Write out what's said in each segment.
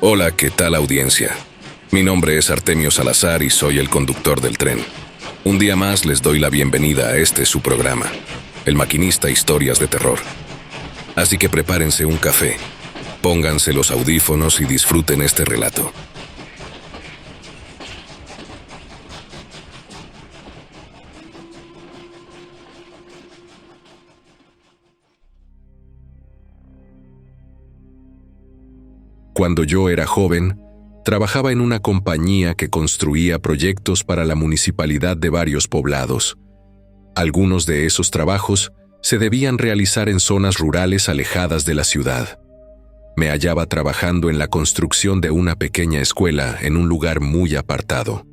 Hola, ¿qué tal audiencia? Mi nombre es Artemio Salazar y soy el conductor del tren. Un día más les doy la bienvenida a este su programa, El Maquinista Historias de Terror. Así que prepárense un café, pónganse los audífonos y disfruten este relato. Cuando yo era joven, trabajaba en una compañía que construía proyectos para la municipalidad de varios poblados. Algunos de esos trabajos se debían realizar en zonas rurales alejadas de la ciudad. Me hallaba trabajando en la construcción de una pequeña escuela en un lugar muy apartado,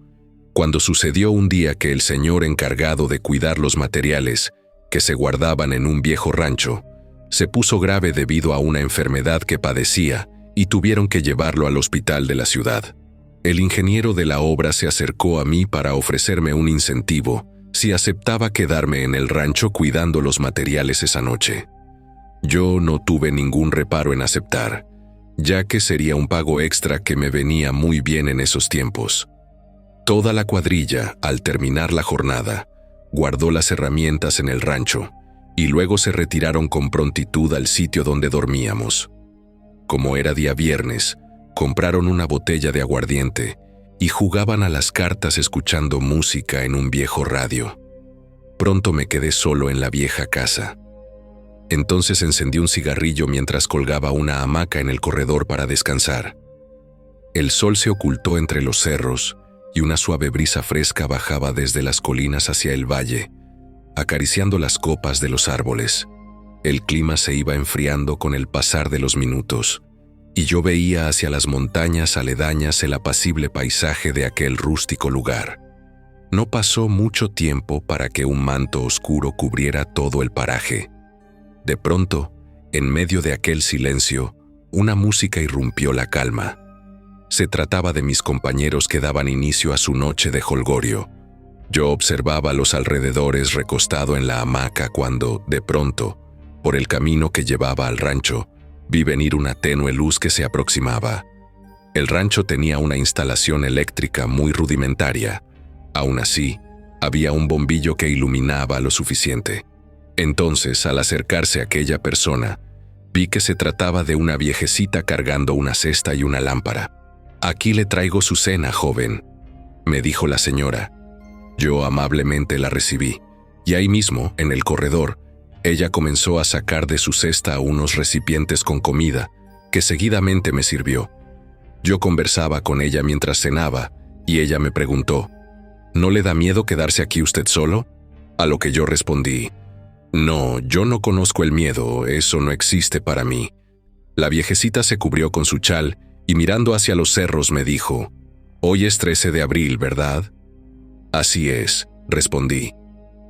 cuando sucedió un día que el señor encargado de cuidar los materiales, que se guardaban en un viejo rancho, se puso grave debido a una enfermedad que padecía y tuvieron que llevarlo al hospital de la ciudad. El ingeniero de la obra se acercó a mí para ofrecerme un incentivo si aceptaba quedarme en el rancho cuidando los materiales esa noche. Yo no tuve ningún reparo en aceptar, ya que sería un pago extra que me venía muy bien en esos tiempos. Toda la cuadrilla, al terminar la jornada, guardó las herramientas en el rancho y luego se retiraron con prontitud al sitio donde dormíamos. Como era día viernes, compraron una botella de aguardiente y jugaban a las cartas escuchando música en un viejo radio. Pronto me quedé solo en la vieja casa. Entonces encendí un cigarrillo mientras colgaba una hamaca en el corredor para descansar. El sol se ocultó entre los cerros y una suave brisa fresca bajaba desde las colinas hacia el valle, acariciando las copas de los árboles. El clima se iba enfriando con el pasar de los minutos, y yo veía hacia las montañas aledañas el apacible paisaje de aquel rústico lugar. No pasó mucho tiempo para que un manto oscuro cubriera todo el paraje. De pronto, en medio de aquel silencio, una música irrumpió la calma. Se trataba de mis compañeros que daban inicio a su noche de jolgorio. Yo observaba los alrededores recostado en la hamaca cuando, de pronto, por el camino que llevaba al rancho, vi venir una tenue luz que se aproximaba. El rancho tenía una instalación eléctrica muy rudimentaria. Aún así, había un bombillo que iluminaba lo suficiente. Entonces, al acercarse a aquella persona, vi que se trataba de una viejecita cargando una cesta y una lámpara. «Aquí le traigo su cena, joven», me dijo la señora. Yo amablemente la recibí, y ahí mismo, en el corredor, ella comenzó a sacar de su cesta unos recipientes con comida, que seguidamente me sirvió. Yo conversaba con ella mientras cenaba, y ella me preguntó, «¿No le da miedo quedarse aquí usted solo?», a lo que yo respondí, «No, yo no conozco el miedo, eso no existe para mí». La viejecita se cubrió con su chal y mirando hacia los cerros me dijo, «Hoy es 13 de abril, ¿verdad?». «Así es», respondí.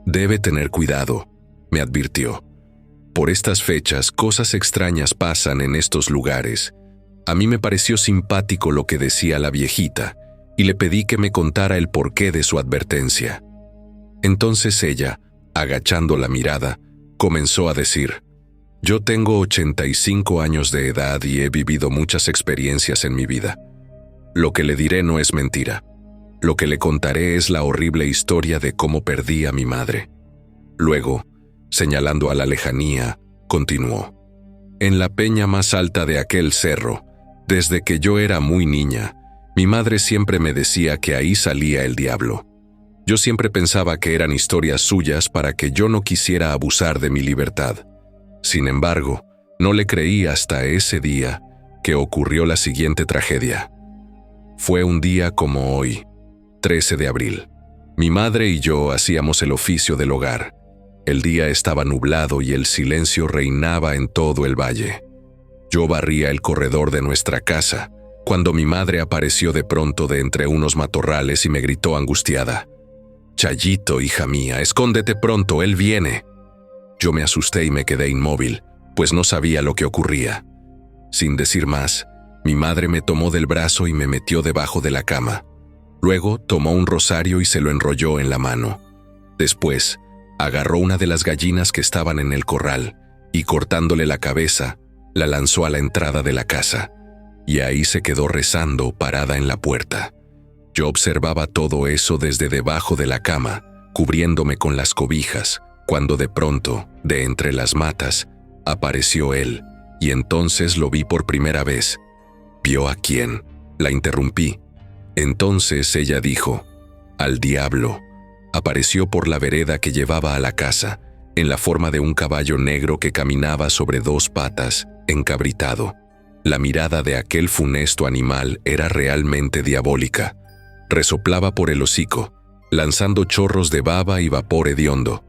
«Debe tener cuidado», me advirtió. «Por estas fechas, cosas extrañas pasan en estos lugares». A mí me pareció simpático lo que decía la viejita, y le pedí que me contara el porqué de su advertencia. Entonces ella, agachando la mirada, comenzó a decir, «Yo tengo 85 años de edad y he vivido muchas experiencias en mi vida. Lo que le diré no es mentira. Lo que le contaré es la horrible historia de cómo perdí a mi madre». Luego, señalando a la lejanía, continuó, «En la peña más alta de aquel cerro, desde que yo era muy niña, mi madre siempre me decía que ahí salía el diablo. Yo siempre pensaba que eran historias suyas para que yo no quisiera abusar de mi libertad. Sin embargo, no le creí hasta ese día que ocurrió la siguiente tragedia. Fue un día como hoy, 13 de abril. Mi madre y yo hacíamos el oficio del hogar. El día estaba nublado y el silencio reinaba en todo el valle. Yo barría el corredor de nuestra casa, cuando mi madre apareció de pronto de entre unos matorrales y me gritó angustiada, «Chayito, hija mía, escóndete pronto, él viene». Yo me asusté y me quedé inmóvil, pues no sabía lo que ocurría. Sin decir más, mi madre me tomó del brazo y me metió debajo de la cama. Luego tomó un rosario y se lo enrolló en la mano. Después, agarró una de las gallinas que estaban en el corral y cortándole la cabeza, la lanzó a la entrada de la casa. y ahí se quedó rezando parada en la puerta. Yo observaba todo eso desde debajo de la cama, cubriéndome con las cobijas, cuando de pronto, de entre las matas, apareció él, y entonces lo vi por primera vez. ¿Vio a quién?, la interrumpí. Entonces ella dijo: al diablo. Apareció por la vereda que llevaba a la casa, en la forma de un caballo negro que caminaba sobre 2 patas, encabritado. La mirada de aquel funesto animal era realmente diabólica. Resoplaba por el hocico, lanzando chorros de baba y vapor hediondo.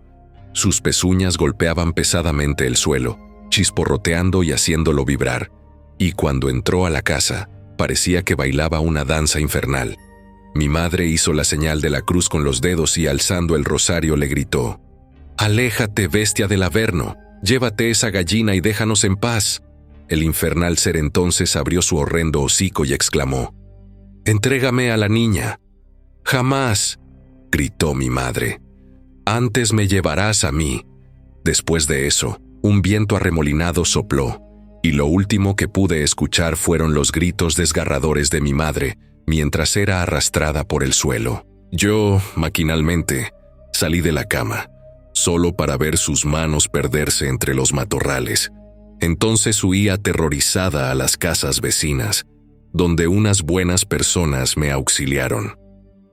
Sus pezuñas golpeaban pesadamente el suelo, chisporroteando y haciéndolo vibrar, y cuando entró a la casa, parecía que bailaba una danza infernal. Mi madre hizo la señal de la cruz con los dedos y alzando el rosario le gritó: «Aléjate, bestia del Averno, llévate esa gallina y déjanos en paz». El infernal ser entonces abrió su horrendo hocico y exclamó: «Entrégame a la niña». «Jamás», gritó mi madre. «Antes me llevarás a mí». Después de eso, un viento arremolinado sopló, y lo último que pude escuchar fueron los gritos desgarradores de mi madre, mientras era arrastrada por el suelo. Yo, maquinalmente, salí de la cama, solo para ver sus manos perderse entre los matorrales. Entonces huí aterrorizada a las casas vecinas, donde unas buenas personas me auxiliaron.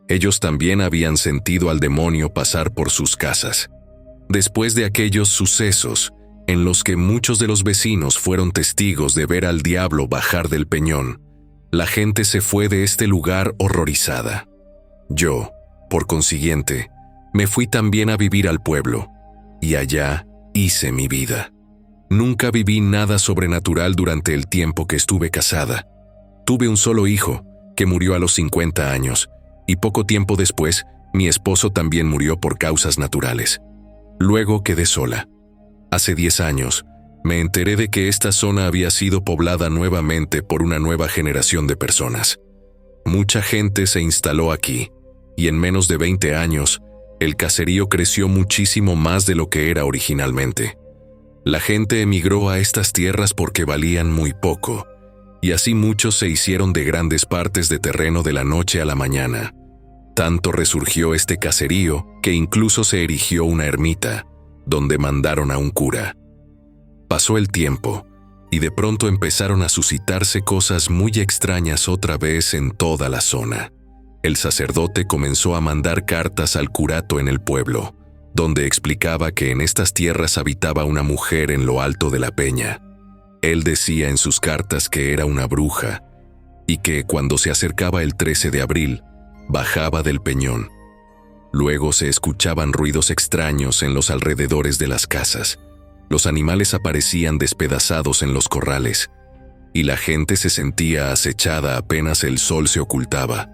Ellos también habían sentido al demonio pasar por sus casas. Después de aquellos sucesos, en los que muchos de los vecinos fueron testigos de ver al diablo bajar del peñón, la gente se fue de este lugar horrorizada. Yo, por consiguiente, me fui también a vivir al pueblo, y allá hice mi vida. Nunca viví nada sobrenatural durante el tiempo que estuve casada. Tuve un solo hijo, que murió a los 50 años, y poco tiempo después, mi esposo también murió por causas naturales. Luego quedé sola. Hace 10 años, me enteré de que esta zona había sido poblada nuevamente por una nueva generación de personas. Mucha gente se instaló aquí, y en menos de 20 años, el caserío creció muchísimo más de lo que era originalmente. La gente emigró a estas tierras porque valían muy poco, y así muchos se hicieron de grandes partes de terreno de la noche a la mañana. Tanto resurgió este caserío que incluso se erigió una ermita, donde mandaron a un cura. Pasó el tiempo, y de pronto empezaron a suscitarse cosas muy extrañas otra vez en toda la zona. El sacerdote comenzó a mandar cartas al curato en el pueblo, donde explicaba que en estas tierras habitaba una mujer en lo alto de la peña. Él decía en sus cartas que era una bruja, y que cuando se acercaba el 13 de abril, bajaba del peñón. Luego se escuchaban ruidos extraños en los alrededores de las casas. Los animales aparecían despedazados en los corrales, y la gente se sentía acechada apenas el sol se ocultaba.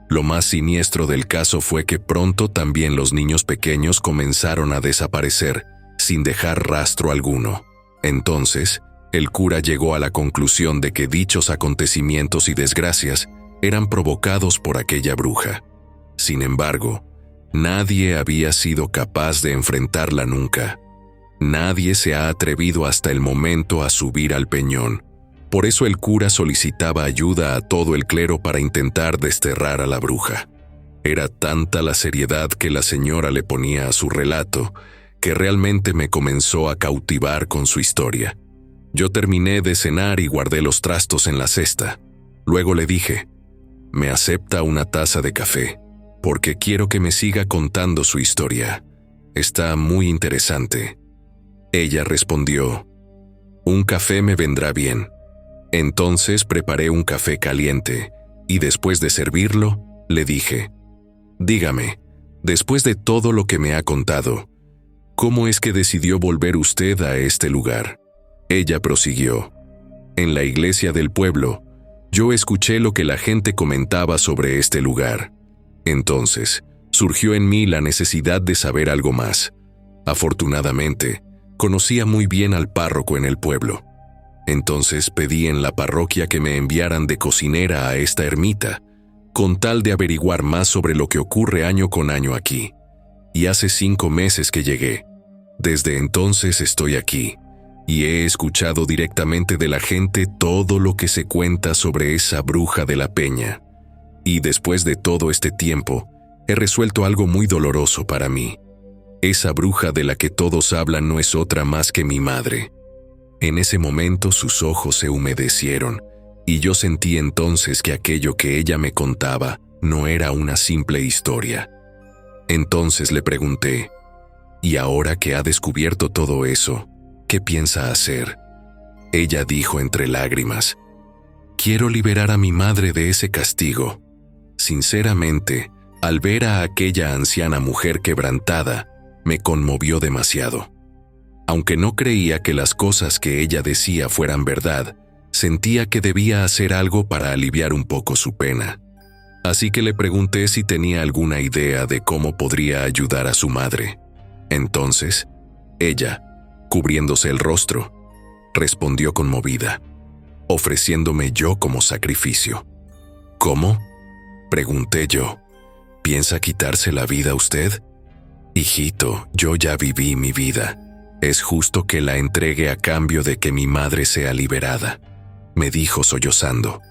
Lo más siniestro del caso fue que pronto también los niños pequeños comenzaron a desaparecer, sin dejar rastro alguno. Entonces, el cura llegó a la conclusión de que dichos acontecimientos y desgracias eran provocados por aquella bruja. Sin embargo, nadie había sido capaz de enfrentarla nunca. Nadie se ha atrevido hasta el momento a subir al peñón. Por eso el cura solicitaba ayuda a todo el clero para intentar desterrar a la bruja. Era tanta la seriedad que la señora le ponía a su relato, que realmente me comenzó a cautivar con su historia. Yo terminé de cenar y guardé los trastos en la cesta. Luego le dije: «¿Me acepta una taza de café? Porque quiero que me siga contando su historia. Está muy interesante». Ella respondió: «Un café me vendrá bien». Entonces preparé un café caliente, y después de servirlo, le dije: «Dígame, después de todo lo que me ha contado, ¿cómo es que decidió volver usted a este lugar?». Ella prosiguió: «En la iglesia del pueblo, yo escuché lo que la gente comentaba sobre este lugar. Entonces, surgió en mí la necesidad de saber algo más. Afortunadamente, conocía muy bien al párroco en el pueblo. Entonces pedí en la parroquia que me enviaran de cocinera a esta ermita, con tal de averiguar más sobre lo que ocurre año con año aquí. Y hace 5 meses que llegué. Desde entonces estoy aquí, y he escuchado directamente de la gente todo lo que se cuenta sobre esa bruja de la peña. Y después de todo este tiempo, he resuelto algo muy doloroso para mí. Esa bruja de la que todos hablan no es otra más que mi madre. En ese momento sus ojos se humedecieron, y yo sentí entonces que aquello que ella me contaba no era una simple historia. Entonces le pregunté, ¿y ahora que ha descubierto todo eso, qué piensa hacer? Ella dijo entre lágrimas, quiero liberar a mi madre de ese castigo. Sinceramente, al ver a aquella anciana mujer quebrantada, me conmovió demasiado. Aunque no creía que las cosas que ella decía fueran verdad, sentía que debía hacer algo para aliviar un poco su pena. Así que le pregunté si tenía alguna idea de cómo podría ayudar a su madre. Entonces, ella, cubriéndose el rostro, respondió conmovida, ofreciéndome yo como sacrificio. ¿Cómo?, pregunté yo. ¿Piensa quitarse la vida usted? Hijito, yo ya viví mi vida. Es justo que la entregue a cambio de que mi madre sea liberada, me dijo sollozando.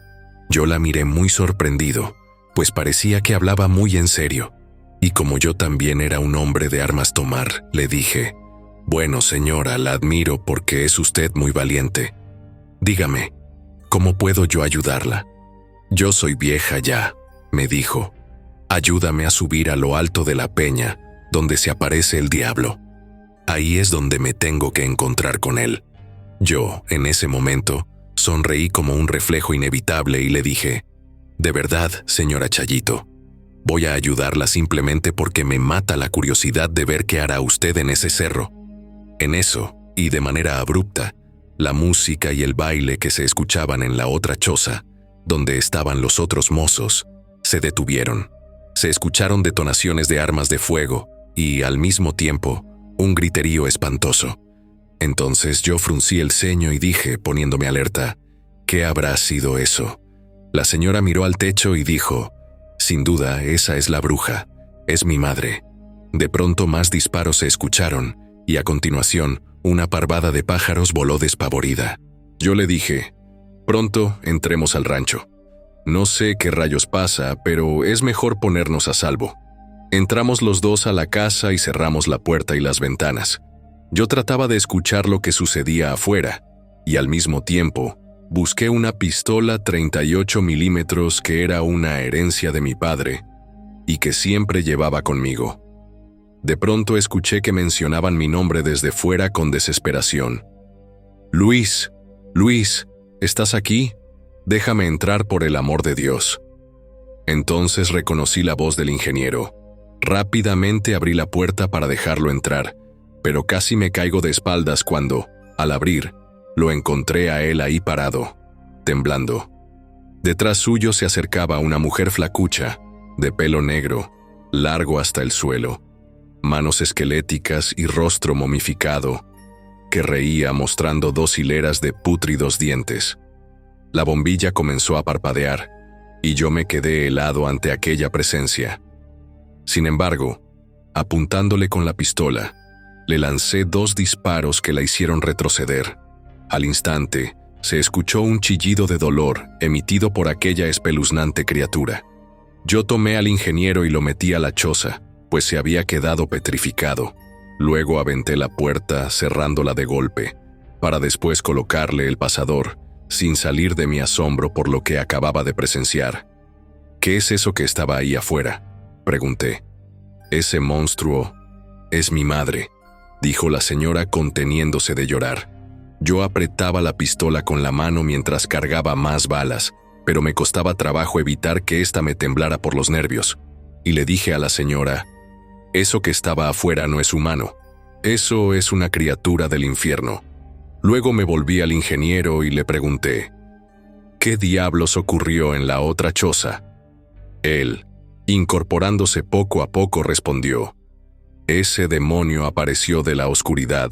Yo la miré muy sorprendido, pues parecía que hablaba muy en serio. Y como yo también era un hombre de armas tomar, le dije, bueno señora, la admiro porque es usted muy valiente. Dígame, ¿cómo puedo yo ayudarla? Yo soy vieja ya, me dijo. Ayúdame a subir a lo alto de la peña, donde se aparece el diablo. Ahí es donde me tengo que encontrar con él. Yo, en ese momento, sonreí como un reflejo inevitable y le dije, de verdad, señora Chayito, voy a ayudarla simplemente porque me mata la curiosidad de ver qué hará usted en ese cerro. En eso, y de manera abrupta, la música y el baile que se escuchaban en la otra choza, donde estaban los otros mozos, se detuvieron. Se escucharon detonaciones de armas de fuego y, al mismo tiempo, un griterío espantoso. Entonces yo fruncí el ceño y dije, poniéndome alerta, ¿qué habrá sido eso? La señora miró al techo y dijo, sin duda, esa es la bruja, es mi madre. De pronto más disparos se escucharon, y a continuación, una parvada de pájaros voló despavorida. Yo le dije, pronto entremos al rancho. No sé qué rayos pasa, pero es mejor ponernos a salvo. Entramos los dos a la casa y cerramos la puerta y las ventanas. Yo trataba de escuchar lo que sucedía afuera, y al mismo tiempo, busqué una pistola 38 milímetros que era una herencia de mi padre, y que siempre llevaba conmigo. De pronto escuché que mencionaban mi nombre desde fuera con desesperación. Luis, Luis, ¿estás aquí? Déjame entrar por el amor de Dios. Entonces reconocí la voz del ingeniero. Rápidamente abrí la puerta para dejarlo entrar, pero casi me caigo de espaldas cuando, al abrir, lo encontré a él ahí parado, temblando. Detrás suyo se acercaba una mujer flacucha, de pelo negro, largo hasta el suelo, manos esqueléticas y rostro momificado, que reía mostrando 2 hileras de pútridos dientes. La bombilla comenzó a parpadear, y yo me quedé helado ante aquella presencia. Sin embargo, apuntándole con la pistola, le lancé 2 disparos que la hicieron retroceder. Al instante, se escuchó un chillido de dolor emitido por aquella espeluznante criatura. Yo tomé al ingeniero y lo metí a la choza, pues se había quedado petrificado. Luego aventé la puerta, cerrándola de golpe, para después colocarle el pasador, sin salir de mi asombro por lo que acababa de presenciar. ¿Qué es eso que estaba ahí afuera?, pregunté. Ese monstruo es mi madre, dijo la señora conteniéndose de llorar. Yo apretaba la pistola con la mano mientras cargaba más balas, pero me costaba trabajo evitar que ésta me temblara por los nervios, y le dije a la señora, eso que estaba afuera no es humano, eso es una criatura del infierno. Luego me volví al ingeniero y le pregunté, ¿qué diablos ocurrió en la otra choza? Él, incorporándose poco a poco, respondió, ese demonio apareció de la oscuridad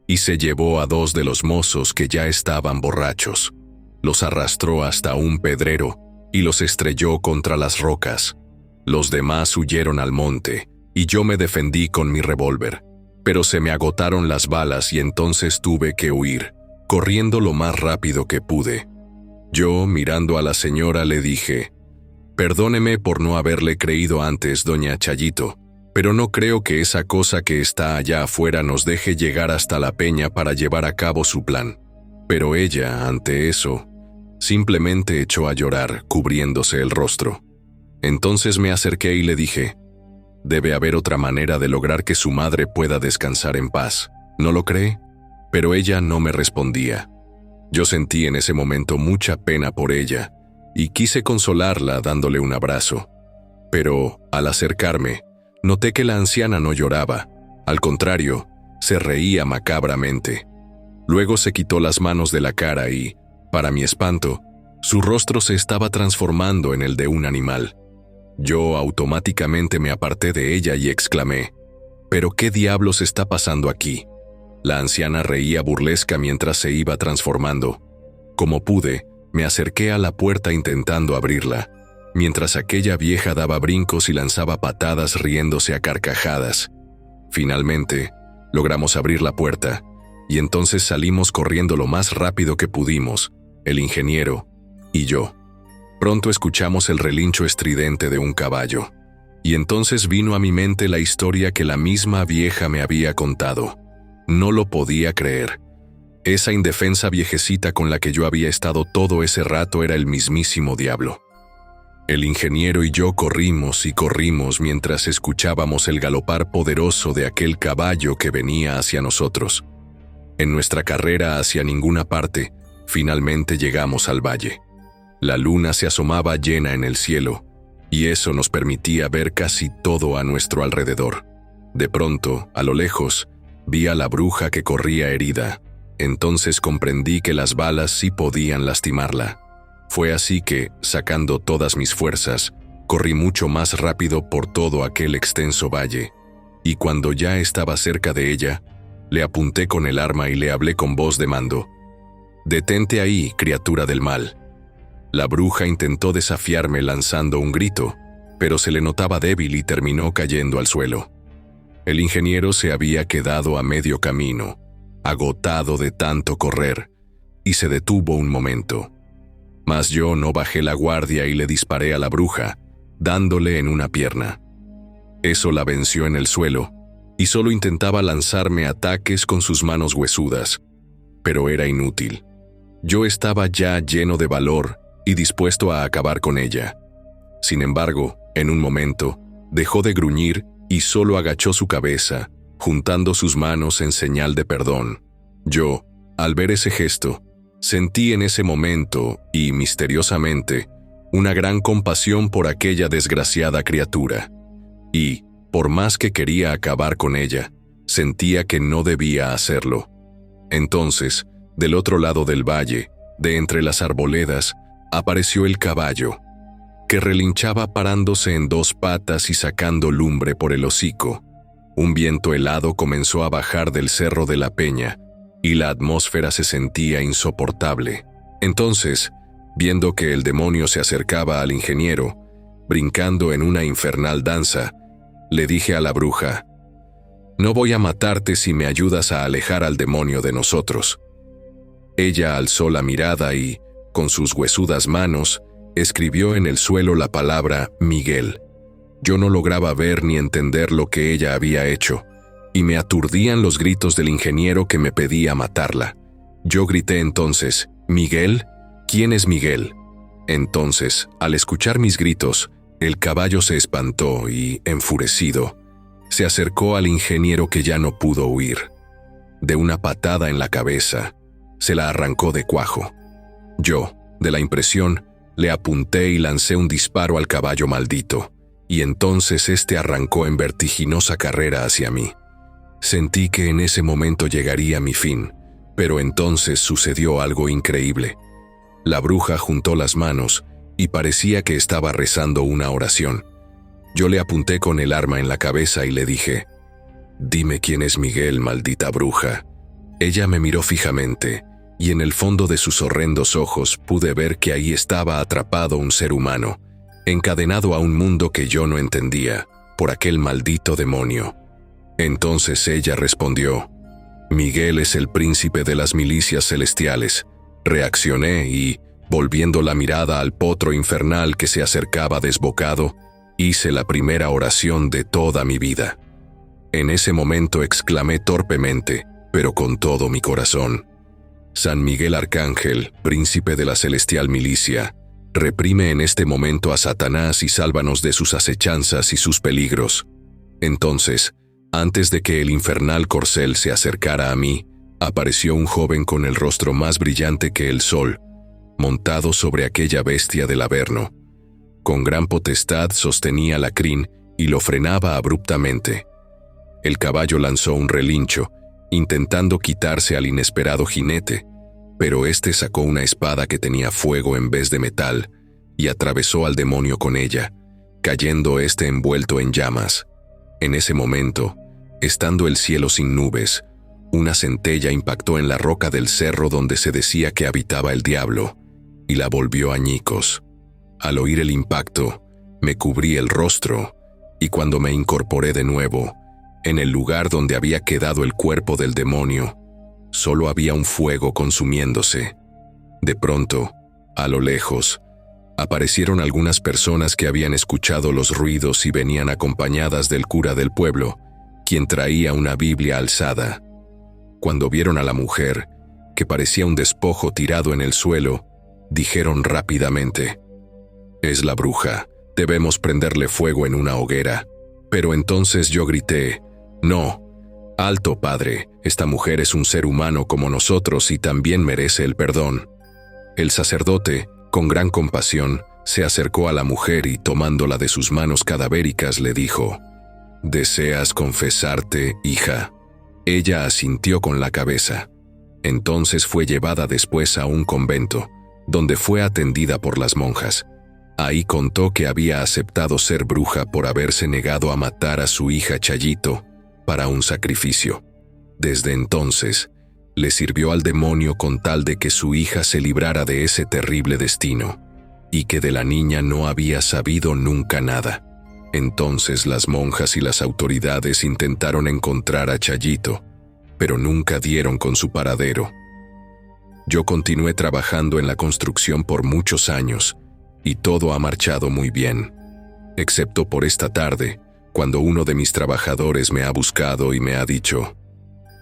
y se llevó a 2 de los mozos que ya estaban borrachos. Los arrastró hasta un pedrero y los estrelló contra las rocas. Los demás huyeron al monte y yo me defendí con mi revólver, pero se me agotaron las balas y entonces tuve que huir. corriendo lo más rápido que pude. Yo, mirando a la señora, le dije: «Perdóneme por no haberle creído antes, doña Chayito, pero no creo que esa cosa que está allá afuera nos deje llegar hasta la peña para llevar a cabo su plan». Pero ella, ante eso, simplemente echó a llorar, cubriéndose el rostro. Entonces me acerqué y le dije: «Debe haber otra manera de lograr que su madre pueda descansar en paz, ¿no lo cree?». Pero ella no me respondía. Yo sentí en ese momento mucha pena por ella y quise consolarla dándole un abrazo. Pero, al acercarme, noté que la anciana no lloraba, al contrario, se reía macabramente. Luego se quitó las manos de la cara y, para mi espanto, su rostro se estaba transformando en el de un animal. Yo automáticamente me aparté de ella y exclamé: «¿Pero qué diablos está pasando aquí?». La anciana reía burlesca mientras se iba transformando. Como pude, me acerqué a la puerta intentando abrirla, mientras aquella vieja daba brincos y lanzaba patadas riéndose a carcajadas. Finalmente, logramos abrir la puerta, y entonces salimos corriendo lo más rápido que pudimos, el ingeniero y yo. Pronto escuchamos el relincho estridente de un caballo, y entonces vino a mi mente la historia que la misma vieja me había contado. No lo podía creer. Esa indefensa viejecita con la que yo había estado todo ese rato era el mismísimo diablo. El ingeniero y yo corrimos y corrimos mientras escuchábamos el galopar poderoso de aquel caballo que venía hacia nosotros. En nuestra carrera hacia ninguna parte, finalmente llegamos al valle. La luna se asomaba llena en el cielo, y eso nos permitía ver casi todo a nuestro alrededor. De pronto, a lo lejos, vi a la bruja que corría herida. Entonces comprendí que las balas sí podían lastimarla. Fue así que, sacando todas mis fuerzas, corrí mucho más rápido por todo aquel extenso valle, y cuando ya estaba cerca de ella, le apunté con el arma y le hablé con voz de mando: «Detente ahí, criatura del mal». La bruja intentó desafiarme lanzando un grito, pero se le notaba débil y terminó cayendo al suelo. El ingeniero se había quedado a medio camino, agotado de tanto correr, y se detuvo un momento. Mas yo no bajé la guardia y le disparé a la bruja, dándole en una pierna. Eso la venció en el suelo, y solo intentaba lanzarme ataques con sus manos huesudas, pero era inútil. Yo estaba ya lleno de valor y dispuesto a acabar con ella. Sin embargo, en un momento, dejó de gruñir y solo agachó su cabeza, juntando sus manos en señal de perdón. Yo, al ver ese gesto, sentí en ese momento, y misteriosamente, una gran compasión por aquella desgraciada criatura. Y, por más que quería acabar con ella, sentía que no debía hacerlo. Entonces, del otro lado del valle, de entre las arboledas, apareció el caballo, que relinchaba parándose en dos patas y sacando lumbre por el hocico. Un viento helado comenzó a bajar del cerro de la peña, y la atmósfera se sentía insoportable. Entonces, viendo que el demonio se acercaba al ingeniero, brincando en una infernal danza, le dije a la bruja: «No voy a matarte si me ayudas a alejar al demonio de nosotros». Ella alzó la mirada y, con sus huesudas manos, escribió en el suelo la palabra Miguel. Yo no lograba ver ni entender lo que ella había hecho, y me aturdían los gritos del ingeniero que me pedía matarla. Yo grité entonces: «¿Miguel? ¿Quién es Miguel?». Entonces, al escuchar mis gritos, el caballo se espantó y, enfurecido, se acercó al ingeniero que ya no pudo huir. De una patada en la cabeza, se la arrancó de cuajo. Yo, de la impresión, le apunté y lancé un disparo al caballo maldito, y entonces este arrancó en vertiginosa carrera hacia mí. Sentí que en ese momento llegaría mi fin, pero entonces sucedió algo increíble. La bruja juntó las manos y parecía que estaba rezando una oración. Yo le apunté con el arma en la cabeza y le dije: «Dime quién es Miguel, maldita bruja». Ella me miró fijamente, y en el fondo de sus horrendos ojos pude ver que ahí estaba atrapado un ser humano, encadenado a un mundo que yo no entendía, por aquel maldito demonio. Entonces ella respondió: Miguel es el príncipe de las milicias celestiales. Reaccioné y, volviendo la mirada al potro infernal que se acercaba desbocado, hice la primera oración de toda mi vida. En ese momento exclamé torpemente, pero con todo mi corazón: San Miguel Arcángel, príncipe de la celestial milicia, reprime en este momento a Satanás y sálvanos de sus acechanzas y sus peligros. Entonces, antes de que el infernal corcel se acercara a mí, apareció un joven con el rostro más brillante que el sol, montado sobre aquella bestia del Averno. Con gran potestad sostenía la crin y lo frenaba abruptamente. El caballo lanzó un relincho, intentando quitarse al inesperado jinete, pero éste sacó una espada que tenía fuego en vez de metal y atravesó al demonio con ella, cayendo éste envuelto en llamas. En ese momento, estando el cielo sin nubes, una centella impactó en la roca del cerro donde se decía que habitaba el diablo, y la volvió añicos. Al oír el impacto, me cubrí el rostro, y cuando me incorporé de nuevo, en el lugar donde había quedado el cuerpo del demonio, solo había un fuego consumiéndose. De pronto, a lo lejos, aparecieron algunas personas que habían escuchado los ruidos y venían acompañadas del cura del pueblo, quien traía una Biblia alzada. Cuando vieron a la mujer, que parecía un despojo tirado en el suelo, dijeron rápidamente: «Es la bruja, debemos prenderle fuego en una hoguera». Pero entonces yo grité: «No, alto padre, esta mujer es un ser humano como nosotros y también merece el perdón». El sacerdote, con gran compasión, se acercó a la mujer y tomándola de sus manos cadavéricas le dijo: «¿Deseas confesarte, hija?». Ella asintió con la cabeza. Entonces fue llevada después a un convento, donde fue atendida por las monjas. Ahí contó que había aceptado ser bruja por haberse negado a matar a su hija Chayito para un sacrificio. Desde entonces, le sirvió al demonio con tal de que su hija se librara de ese terrible destino, y que de la niña no había sabido nunca nada. Entonces las monjas y las autoridades intentaron encontrar a Chayito, pero nunca dieron con su paradero. Yo continué trabajando en la construcción por muchos años, y todo ha marchado muy bien, excepto por esta tarde, cuando uno de mis trabajadores me ha buscado y me ha dicho: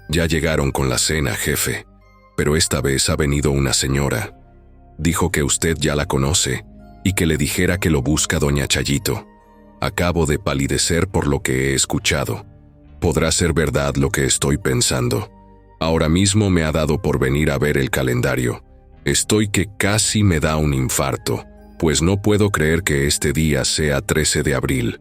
«Ya llegaron con la cena, jefe, pero esta vez ha venido una señora. Dijo que usted ya la conoce y que le dijera que lo busca doña Chayito. Acabo de palidecer por lo que he escuchado. Podrá ser verdad lo que estoy pensando. Ahora mismo me ha dado por venir a ver el calendario. Estoy que casi me da un infarto, pues no puedo creer que este día sea 13 de abril.